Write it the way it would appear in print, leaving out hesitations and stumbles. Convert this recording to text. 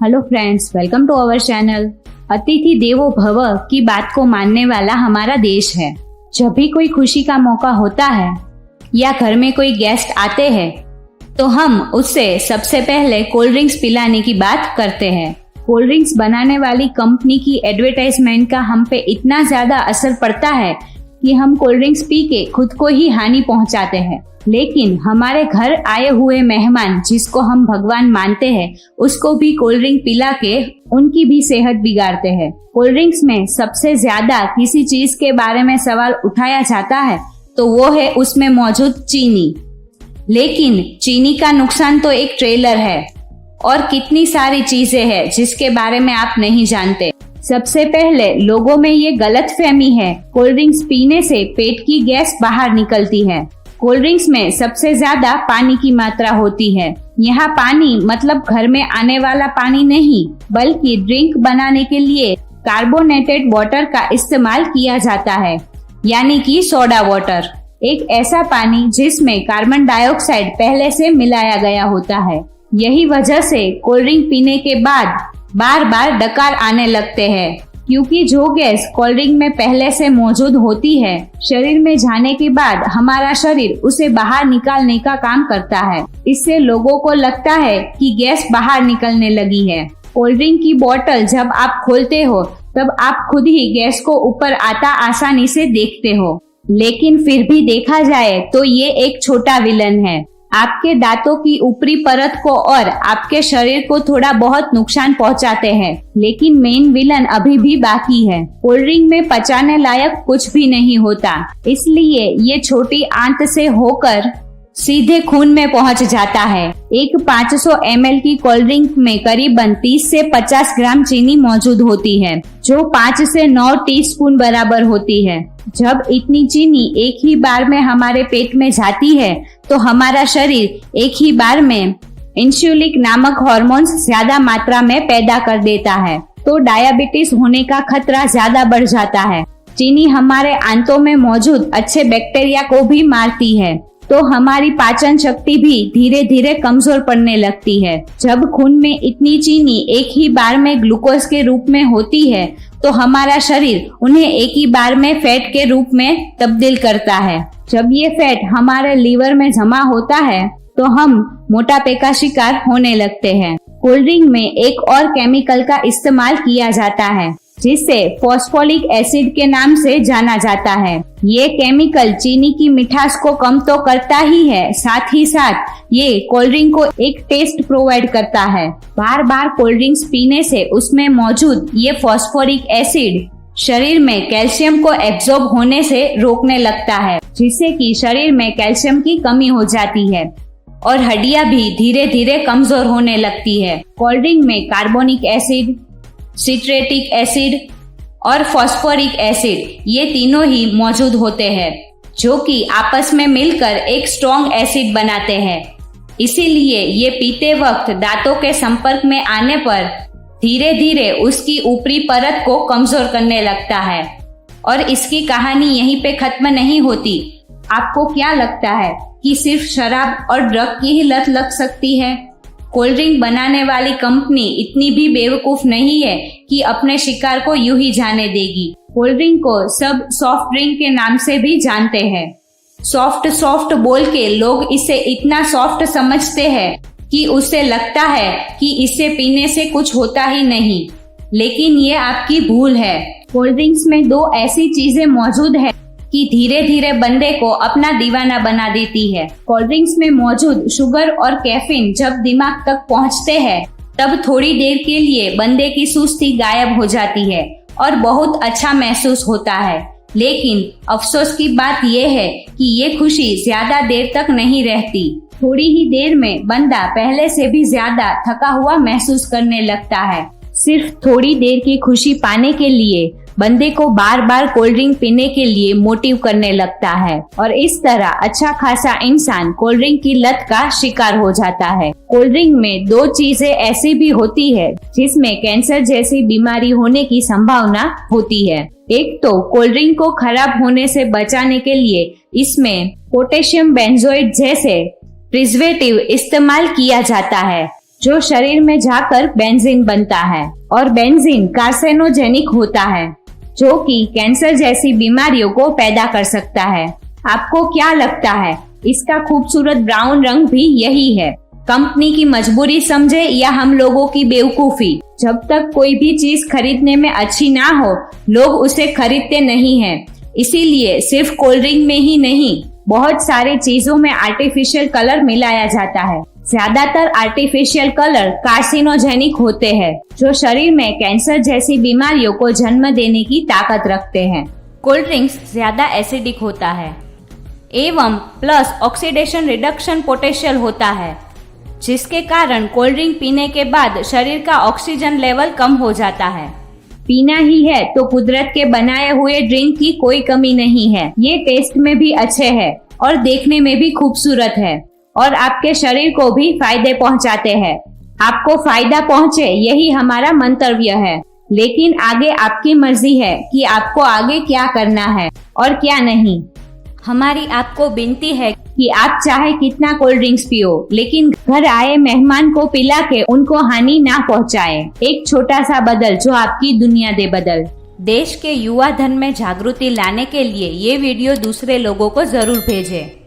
Hello friends, welcome to our channel. अतिथि देवो भव की बात को मानने वाला हमारा देश है। जब भी कोई खुशी का मौका होता है या घर में कोई गेस्ट आते हैं तो हम उससे सबसे पहले कोल्ड ड्रिंक्स पिलाने की बात करते हैं। कोल्ड ड्रिंक्स बनाने वाली कंपनी की एडवर्टाइजमेंट का हम पे इतना ज्यादा असर पड़ता है कि हम कोल्ड ड्रिंक्स पी के खुद को ही हानि पहुंचाते हैं। लेकिन हमारे घर आए हुए मेहमान जिसको हम भगवान मानते हैं उसको भी कोल्ड ड्रिंक पिला के उनकी भी सेहत बिगाड़ते हैं। कोल्ड ड्रिंक्स में सबसे ज्यादा किसी चीज के बारे में सवाल उठाया जाता है तो वो है उसमें मौजूद चीनी। लेकिन चीनी का नुकसान तो एक ट्रेलर है और कितनी सारी चीजें हैं जिसके बारे में आप नहीं जानते। सबसे पहले लोगों में ये गलतफहमी है, कोल्ड ड्रिंक्स पीने से पेट की गैस बाहर निकलती है। कोल्ड ड्रिंक्स में सबसे ज्यादा पानी की मात्रा होती है। यहाँ पानी मतलब घर में आने वाला पानी नहीं, बल्कि ड्रिंक बनाने के लिए कार्बोनेटेड वाटर का इस्तेमाल किया जाता है, यानी कि सोडा वाटर। एक ऐसा पानी जिसमें कार्बन डाइऑक्साइड पहले से मिलाया गया होता है। यही वजह से कोल्ड ड्रिंक पीने के बाद बार बार डकार आने लगते हैं, क्योंकि जो गैस कोल्ड ड्रिंक में पहले से मौजूद होती है शरीर में जाने के बाद हमारा शरीर उसे बाहर निकालने का काम करता है। इससे लोगों को लगता है कि गैस बाहर निकलने लगी है। कोल्ड ड्रिंक की बोतल जब आप खोलते हो तब आप खुद ही गैस को ऊपर आता आसानी से देखते हो, लेकिन फिर भी देखा जाए तो ये एक छोटा विलन है। आपके दांतों की ऊपरी परत को और आपके शरीर को थोड़ा बहुत नुकसान पहुंचाते हैं, लेकिन मेन विलन अभी भी बाकी है। कोल्ड ड्रिंक में पचाने लायक कुछ भी नहीं होता, इसलिए ये छोटी आंत से होकर सीधे खून में पहुंच जाता है। एक 500 ml की कोल्ड ड्रिंक में करीबन 30 से 50 ग्राम चीनी मौजूद होती है, जो 5 से 9 टीस्पून बराबर होती है। जब इतनी चीनी एक ही बार में हमारे पेट में जाती है तो हमारा शरीर एक ही बार में इंसुलिन नामक हार्मोन्स ज्यादा मात्रा में पैदा कर देता है, तो डायबिटीज होने का खतरा ज्यादा बढ़ जाता है। चीनी हमारे आंतों में मौजूद अच्छे बैक्टीरिया को भी मारती है, तो हमारी पाचन शक्ति भी धीरे धीरे कमजोर पड़ने लगती है। जब खून में इतनी चीनी एक ही बार में ग्लूकोज के रूप में होती है तो हमारा शरीर उन्हें एक ही बार में फैट के रूप में तब्दील करता है। जब ये फैट हमारे लीवर में जमा होता है तो हम मोटापे का शिकार होने लगते हैं। कोल्ड ड्रिंक में एक और केमिकल का इस्तेमाल किया जाता है जिसे फॉस्फोरिक एसिड के नाम से जाना जाता है। ये केमिकल चीनी की मिठास को कम तो करता ही है, साथ ही साथ ये कोल्ड ड्रिंक को एक टेस्ट प्रोवाइड करता है। बार बार कोल्ड ड्रिंक्स पीने से उसमें मौजूद ये फॉस्फोरिक एसिड शरीर में कैल्शियम को एब्जॉर्ब होने से रोकने लगता है, जिससे कि शरीर में कैल्शियम की कमी हो जाती है और हड्डियां भी धीरे धीरे कमजोर होने लगती है। कोल्ड ड्रिंक में कार्बोनिक एसिड, सिट्रेटिक एसिड और फॉस्फोरिक एसिड ये तीनों ही मौजूद होते हैं, जो कि आपस में मिलकर एक स्ट्रॉन्ग एसिड बनाते हैं। इसीलिए ये पीते वक्त दांतों के संपर्क में आने पर धीरे धीरे उसकी ऊपरी परत को कमजोर करने लगता है। और इसकी कहानी यहीं पे खत्म नहीं होती। आपको क्या लगता है कि सिर्फ शराब और ड्रग की ही लत लग सकती है? कोल्ड ड्रिंक बनाने वाली कंपनी इतनी भी बेवकूफ नहीं है कि अपने शिकार को यूं ही जाने देगी। कोल्ड ड्रिंक को सब सॉफ्ट ड्रिंक के नाम से भी जानते हैं। सॉफ्ट सॉफ्ट बोल के लोग इसे इतना सॉफ्ट समझते हैं कि उसे लगता है कि इसे पीने से कुछ होता ही नहीं, लेकिन ये आपकी भूल है। कोल्ड ड्रिंक्स में दो ऐसी चीजें मौजूद है कि धीरे धीरे बंदे को अपना दीवाना बना देती है। कोल्ड ड्रिंक्स में मौजूद शुगर और कैफीन जब दिमाग तक पहुंचते हैं तब थोड़ी देर के लिए बंदे की सुस्ती गायब हो जाती है और बहुत अच्छा महसूस होता है। लेकिन अफसोस की बात यह है कि ये खुशी ज्यादा देर तक नहीं रहती। थोड़ी ही देर में बंदा पहले से भी ज्यादा थका हुआ महसूस करने लगता है। सिर्फ थोड़ी देर की खुशी पाने के लिए बंदे को बार बार कोल्ड ड्रिंक पीने के लिए मोटिव करने लगता है और इस तरह अच्छा खासा इंसान कोल्ड ड्रिंक की लत का शिकार हो जाता है। कोल्ड ड्रिंक में दो चीजें ऐसी भी होती है जिसमें कैंसर जैसी बीमारी होने की संभावना होती है। एक तो कोल्ड ड्रिंक को खराब होने से बचाने के लिए इसमें पोटेशियम बेंजोएट जैसे प्रिजर्वेटिव इस्तेमाल किया जाता है, जो शरीर में जाकर बेंजीन बनता है और बेंजीन कार्सिनोजेनिक होता है, जो कि कैंसर जैसी बीमारियों को पैदा कर सकता है। आपको क्या लगता है? इसका खूबसूरत ब्राउन रंग भी यही है। कंपनी की मजबूरी समझे या हम लोगों की बेवकूफी? जब तक कोई भी चीज खरीदने में अच्छी ना हो, लोग उसे खरीदते नहीं हैं। इसीलिए सिर्फ कोल्ड ड्रिंक में ही नहीं, बहुत सारी चीजों में आर्टिफिशियल कलर मिलाया जाता है। ज्यादातर आर्टिफिशियल कलर कार्सिनोजेनिक होते हैं, जो शरीर में कैंसर जैसी बीमारियों को जन्म देने की ताकत रखते हैं। कोल्ड ड्रिंक्स ज्यादा एसिडिक होता है एवं प्लस ऑक्सीडेशन रिडक्शन पोटेंशियल होता है, जिसके कारण कोल्ड ड्रिंक पीने के बाद शरीर का ऑक्सीजन लेवल कम हो जाता है। पीना ही है तो कुदरत के बनाए हुए ड्रिंक की कोई कमी नहीं है। ये टेस्ट में भी अच्छे हैं और देखने में भी खूबसूरत है और आपके शरीर को भी फायदे पहुंचाते हैं। आपको फायदा पहुंचे, यही हमारा मंतव्य है, लेकिन आगे आपकी मर्जी है कि आपको आगे क्या करना है और क्या नहीं। हमारी आपको विनती है कि आप चाहे कितना कोल्ड ड्रिंक्स पियो, लेकिन घर आए मेहमान को पिला के उनको हानि ना पहुंचाए। एक छोटा सा बदल जो आपकी दुनिया दे बदल। देश के युवा धन में जागृति लाने के लिए ये वीडियो दूसरे लोगों को जरूर भेजें।